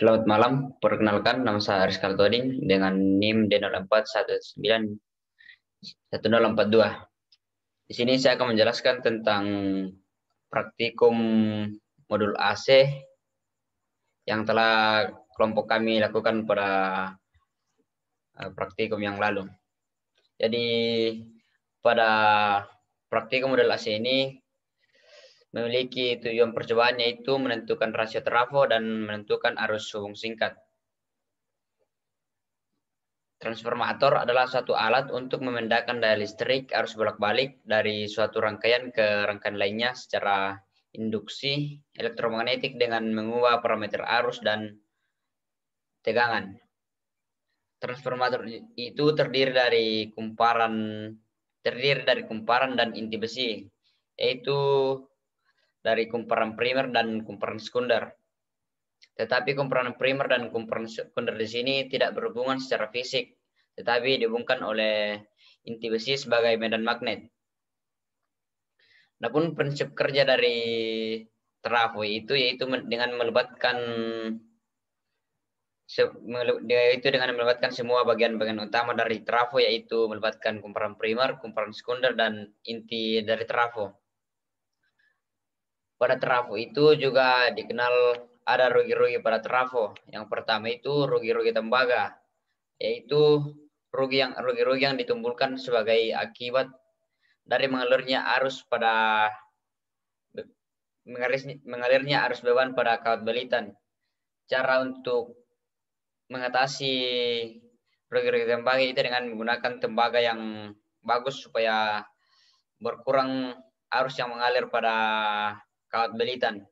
Selamat malam, perkenalkan nama saya Aris Kaltoding dengan NIM D04191042. Di sini saya akan menjelaskan tentang praktikum modul AC yang telah kelompok kami lakukan pada praktikum yang lalu. Jadi pada praktikum modul AC ini memiliki tujuan percobaan yaitu menentukan rasio trafo dan menentukan arus hubung singkat. Transformator adalah suatu alat untuk memindahkan daya listrik arus bolak-balik dari suatu rangkaian ke rangkaian lainnya secara induksi elektromagnetik dengan mengubah parameter arus dan tegangan. Transformator itu terdiri dari kumparan dan inti besi, yaitu dari kumparan primer dan kumparan sekunder. Tetapi kumparan primer dan kumparan sekunder di sini tidak berhubungan secara fisik, tetapi dihubungkan oleh inti besi sebagai medan magnet. Adapun prinsip kerja dari trafo itu yaitu dengan melibatkan semua bagian-bagian utama dari trafo, yaitu melibatkan kumparan primer, kumparan sekunder, dan inti dari trafo. Pada trafo itu juga dikenal ada rugi-rugi pada trafo. Yang pertama itu rugi-rugi tembaga, yaitu rugi-rugi yang ditimbulkan sebagai akibat dari mengalirnya arus beban pada kawat belitan. Cara untuk mengatasi rugi-rugi tembaga itu dengan menggunakan tembaga yang bagus supaya berkurang arus yang mengalir pada kawat belitan.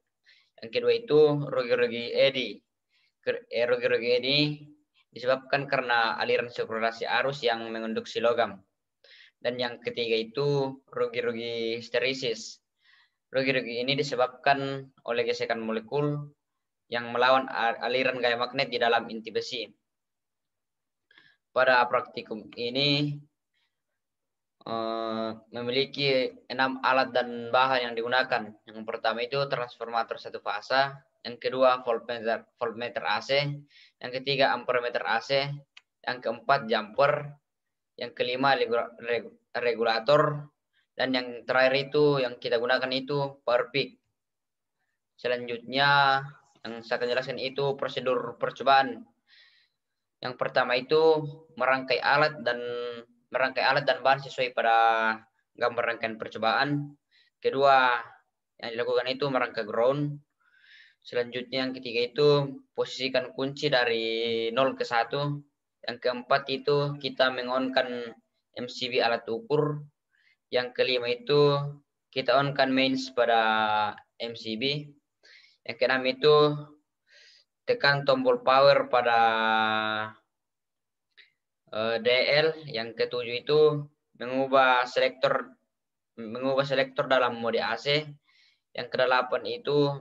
Yang kedua itu rugi-rugi eddy. Rugi-rugi eddy disebabkan karena aliran sirkulasi arus yang menginduksi logam. Dan yang ketiga itu rugi-rugi histerisis. Rugi-rugi ini disebabkan oleh gesekan molekul yang melawan aliran gaya magnet di dalam inti besi. Pada praktikum ini memiliki 6 alat dan bahan yang digunakan. Yang pertama itu transformator satu fasa, yang kedua voltmeter AC, yang ketiga ampermeter AC, yang keempat jumper, yang kelima regulator, dan yang terakhir itu yang kita gunakan itu power peak. Selanjutnya yang saya akan jelaskan itu prosedur percobaan. Yang pertama itu merangkai alat dan bahan sesuai pada gambar rangkaian percobaan. Kedua, yang dilakukan itu merangkai ground. Selanjutnya yang ketiga itu posisikan kunci dari 0 ke 1. Yang keempat itu kita mengonkan MCB alat ukur. Yang kelima itu kita onkan mains pada MCB. Yang keenam itu tekan tombol power pada DL. Yang ketujuh itu mengubah selektor dalam mode AC. Yang kedelapan itu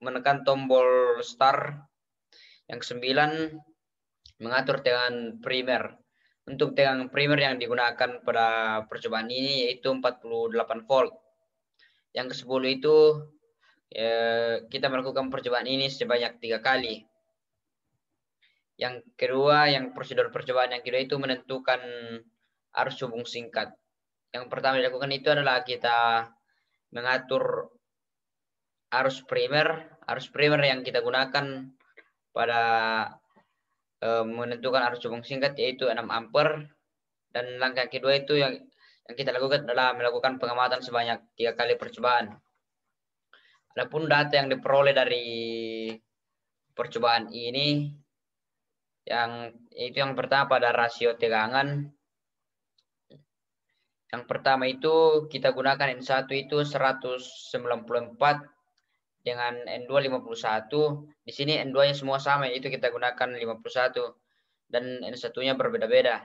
menekan tombol start. Yang kesembilan mengatur tegangan primer. Untuk tegangan primer yang digunakan pada percobaan ini yaitu 48 volt. Yang ke-10 itu kita melakukan percobaan ini sebanyak 3 kali. Yang kedua, yang prosedur percobaan yang kedua itu menentukan arus hubung singkat. Yang pertama dilakukan itu adalah kita mengatur arus primer yang kita gunakan pada menentukan arus hubung singkat yaitu 6 ampere. Dan langkah kedua itu yang kita lakukan adalah melakukan pengamatan sebanyak 3 kali percobaan. Adapun data yang diperoleh dari percobaan ini yang pertama pada rasio tegangan. Yang pertama itu kita gunakan N1 itu 194 dengan N2 51. Di sini N2-nya semua sama, itu kita gunakan 51 dan N1-nya berbeda-beda.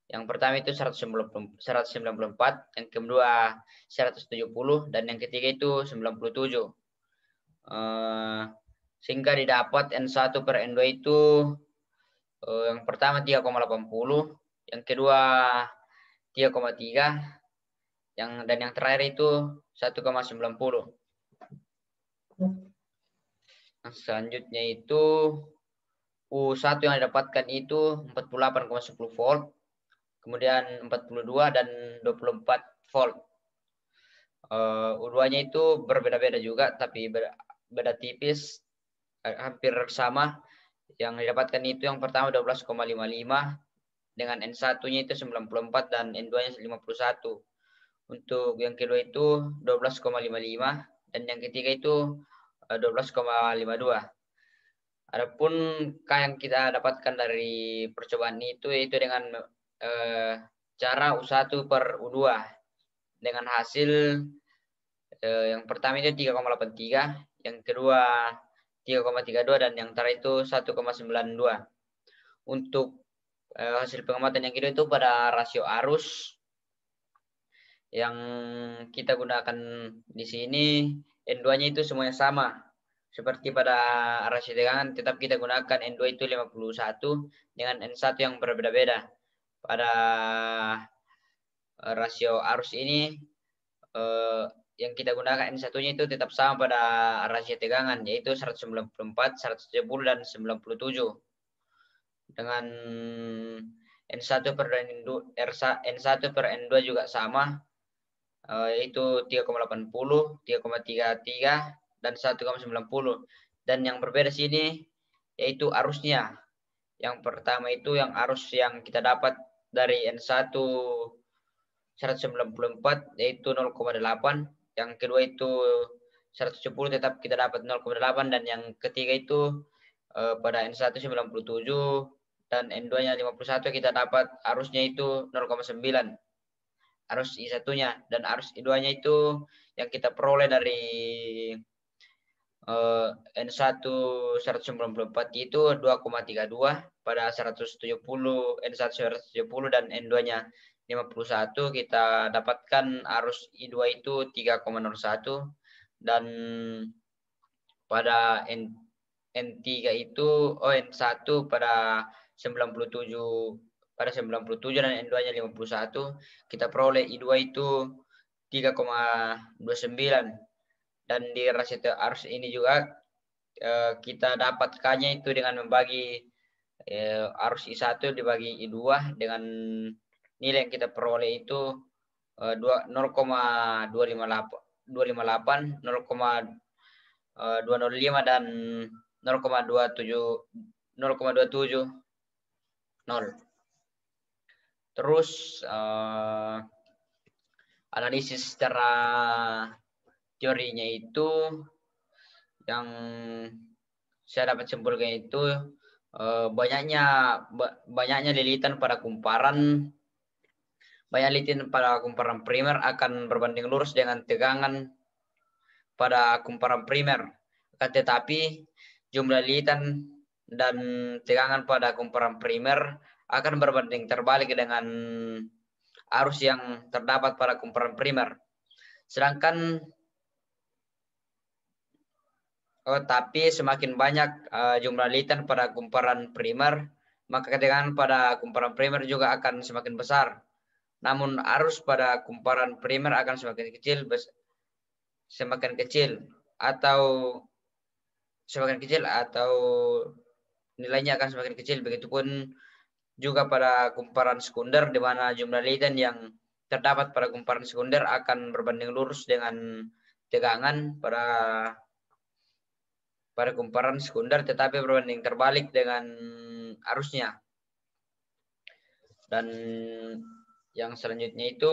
Yang pertama itu 194, yang kedua 170 dan yang ketiga itu 97. Sehingga didapat N1 per N2 itu yang pertama 3,80, yang kedua 3,3, dan yang terakhir itu 1,90. Selanjutnya itu U1 yang didapatkan itu 48,10 volt, kemudian 42 dan 24 volt. U2-nya itu berbeda-beda juga, tapi beda tipis, hampir sama. Yang didapatkan itu yang pertama 12,55 dengan N1-nya itu 94 dan N2-nya 51. Untuk yang kedua itu 12,55 dan yang ketiga itu 12,52. Adapun K yang kita dapatkan dari percobaan itu yaitu dengan cara U1 per U2 dengan hasil yang pertama itu 3,83, yang kedua 3,32 dan yang terakhir itu 1,92. Untuk hasil pengamatan yang kedua itu pada rasio arus yang kita gunakan di sini, N2-nya itu semuanya sama. Seperti pada rasio tegangan, tetap kita gunakan N2 itu 51 dengan N1 yang berbeda-beda. Pada rasio arus ini, yang kita gunakan N1-nya itu tetap sama pada rasio tegangan, yaitu 194, 170, dan 97. Dengan N1 per N2 juga sama, yaitu 3,80, 3,33, dan 1,90. Dan yang berbeda sini yaitu arusnya. Yang pertama itu yang arus yang kita dapat dari N1 194 yaitu 0,8, yang kedua itu 170 tetap kita dapat 0,8, dan yang ketiga itu pada N1 97 dan N2-nya 51 kita dapat arusnya itu 0,9. Arus I1-nya, dan arus I2-nya itu yang kita peroleh dari N1 194 itu 2,32, pada 170 N1 170 dan N2-nya 51 kita dapatkan arus I2 itu 3,01, dan pada N3 itu N1 pada 97 dan N2-nya 51 kita peroleh I2 itu 3,29, dan di rasio arus ini juga kita dapat K-nya itu dengan membagi arus I1 dibagi I2 dengan nilai yang kita peroleh itu 0,258, 0,205 dan 0,270. Terus analisis secara teorinya itu yang saya dapat simpulkan itu banyaknya lilitan pada kumparan primer akan berbanding lurus dengan tegangan pada kumparan primer. Tetapi jumlah lilitan dan tegangan pada kumparan primer akan berbanding terbalik dengan arus yang terdapat pada kumparan primer. Sedangkan tapi semakin banyak jumlah lilitan pada kumparan primer, maka tegangan pada kumparan primer juga akan semakin besar. Namun arus pada kumparan primer akan semakin kecil atau nilainya akan semakin kecil. Begitupun juga pada kumparan sekunder, di mana jumlah lilitan yang terdapat pada kumparan sekunder akan berbanding lurus dengan tegangan pada kumparan sekunder, tetapi berbanding terbalik dengan arusnya. Dan yang selanjutnya itu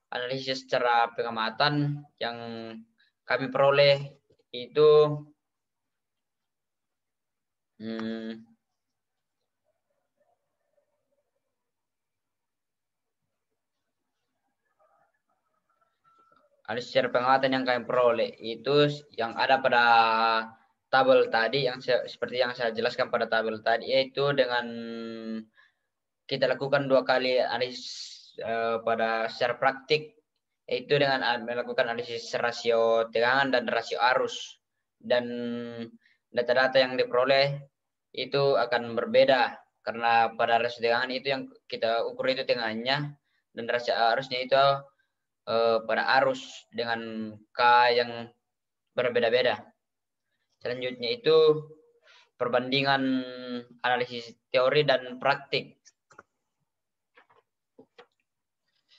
analisis secara pengamatan yang kami peroleh itu analisis secara pengamatan yang kami peroleh itu yang ada pada tabel tadi, yang seperti yang saya jelaskan pada tabel tadi, yaitu dengan kita lakukan 2 kali analisis pada secara praktik, yaitu dengan melakukan analisis rasio tegangan dan rasio arus, dan data-data yang diperoleh itu akan berbeda karena pada rasio tegangan itu yang kita ukur itu tegangannya, dan rasio arusnya itu pada arus dengan K yang berbeda-beda. Selanjutnya itu perbandingan analisis teori dan praktik.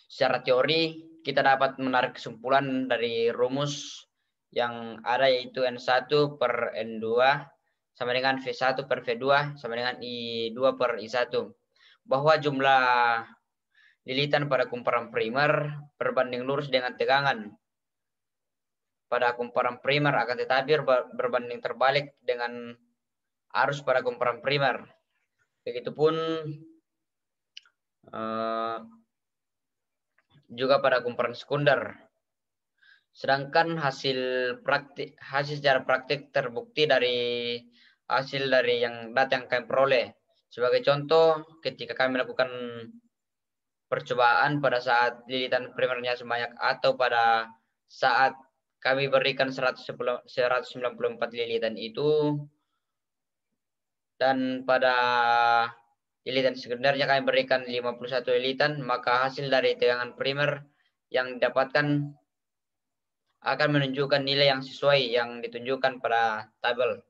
Secara teori, kita dapat menarik kesimpulan dari rumus yang ada, yaitu N1 per N2 sama dengan V1 per V2 sama dengan I2 per I1. Bahwa jumlah lilitan pada kumparan primer berbanding lurus dengan tegangan pada kumparan primer, akan tetapi berbanding terbalik dengan arus pada kumparan primer. Begitupun juga pada kumparan sekunder. Sedangkan hasil secara praktik terbukti dari hasil dari data yang kami peroleh. Sebagai contoh, ketika kami melakukan percobaan pada saat lilitan primernya sebanyak, atau pada saat kami berikan 194 lilitan itu, dan pada lilitan sekundernya kami berikan 51 lilitan, maka hasil dari tegangan primer yang didapatkan akan menunjukkan nilai yang sesuai yang ditunjukkan pada tabel.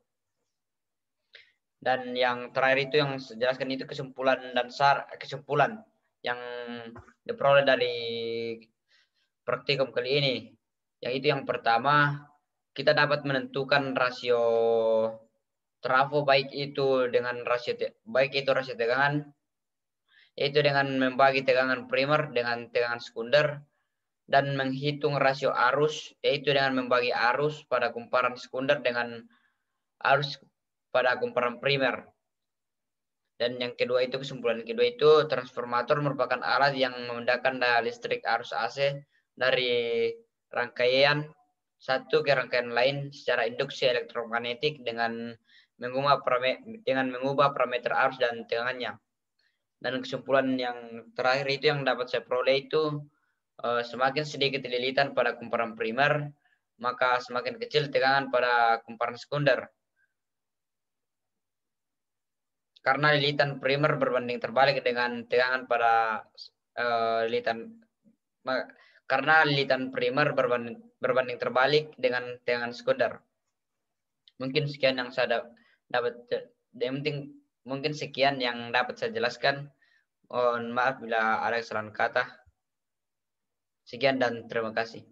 Dan yang terakhir itu yang saya jelaskan itu kesimpulan yang diperoleh dari praktikum kali ini. Yang itu yang pertama, kita dapat menentukan rasio trafo baik itu rasio tegangan, yaitu dengan membagi tegangan primer dengan tegangan sekunder, dan menghitung rasio arus, yaitu dengan membagi arus pada kumparan sekunder dengan arus pada kumparan primer. Dan yang kedua itu, kesimpulan kedua itu, transformator merupakan alat yang memindahkan daya listrik arus AC dari rangkaian satu ke rangkaian lain secara induksi elektromagnetik dengan mengubah parameter arus dan tegangannya. Dan kesimpulan yang terakhir itu yang dapat saya peroleh itu, semakin sedikit lilitan pada kumparan primer, maka semakin kecil tegangan pada kumparan sekunder. Karena lilitan primer berbanding terbalik dengan tegangan pada karena lilitan primer berbanding terbalik dengan tegangan sekunder. Mungkin sekian yang saya mungkin sekian yang dapat saya jelaskan. Mohon maaf bila ada kesalahan kata. Sekian dan terima kasih.